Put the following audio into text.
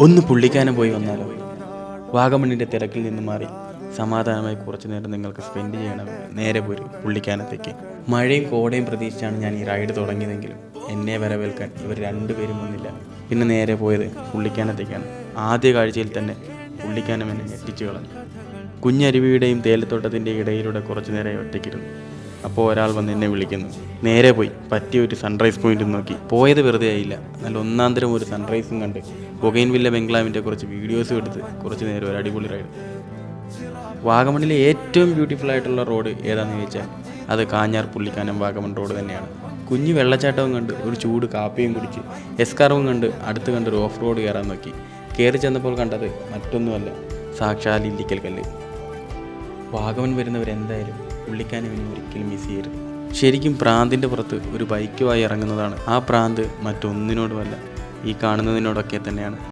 ഒന്ന് പുള്ളിക്കാനം പോയി വന്നാലോ? വാഗമണ്ണിൻ്റെ തിരക്കിൽ നിന്ന് മാറി സമാധാനമായി കുറച്ചു നേരം നിങ്ങൾക്ക് സ്പെൻഡ് ചെയ്യണമെങ്കിൽ നേരെ പോരും പുള്ളിക്കാനത്തേക്ക്. മഴയും കോടയും പ്രതീക്ഷിച്ചാണ് ഞാൻ ഈ റൈഡ് തുടങ്ങിയതെങ്കിലും എന്നെ വരവേൽക്കാൻ ഇവർ രണ്ടുപേരും വന്നില്ല. പിന്നെ നേരെ പോയത് പുള്ളിക്കാനത്തേക്കാണ്. ആദ്യ കാഴ്ചയിൽ തന്നെ പുള്ളിക്കാനം എന്നെ ഞെട്ടിച്ചു കളഞ്ഞു. കുഞ്ഞരുവിയുടെയും തേയിലത്തോട്ടത്തിൻ്റെ ഇടയിലൂടെ കുറച്ചു നേരം ഒറ്റയ്ക്കിരുന്നു. അപ്പോൾ ഒരാൾ വന്ന് എന്നെ വിളിക്കുന്നു. നേരെ പോയി പറ്റിയ ഒരു സൺറൈസ് പോയിന്റും നോക്കി. പോയത് വെറുതെ ആയില്ല, നല്ല ഒന്നാന്തരം ഒരു സൺറൈസും കണ്ട് ബൊഗൈൻവില്ല ബംഗ്ലാവിൻ്റെ കുറച്ച് വീഡിയോസും എടുത്ത് കുറച്ച് നേരം ഒരു അടിപൊളി റൈഡ്. വാഗമണിലെ ഏറ്റവും ബ്യൂട്ടിഫുൾ ആയിട്ടുള്ള റോഡ് ഏതാണെന്ന് ചോദിച്ചാൽ അത് കാഞ്ഞാർ പുള്ളിക്കാനം വാഗമൺ റോഡ് തന്നെയാണ്. കുഞ്ഞു വെള്ളച്ചാട്ടവും കണ്ട് ഒരു ചൂട് കാപ്പിയും കുടിച്ച് എസ്കാർവും കണ്ട് അടുത്ത് കണ്ട് ഒരു ഓഫ് റോഡ് കയറാൻ നോക്കി. കയറി ചെന്നപ്പോൾ കണ്ടത് മറ്റൊന്നുമല്ല, സാക്ഷാൽ ഇല്ലിക്കൽ കല്ല്. വാഗമൺ വരുന്നവരെന്തായാലും പുള്ളിക്കാനം ഇനി ഒരിക്കലും മിസ് ചെയ്യരുത്. ശരിക്കും പ്രാന്തിൻ്റെ പുറത്ത് ഒരു ബൈക്കുമായി ഇറങ്ങുന്നതാണ്. ആ പ്രാന്ത് മറ്റൊന്നിനോടുമല്ല, ഈ കാണുന്നതിനോടൊക്കെ തന്നെയാണ്.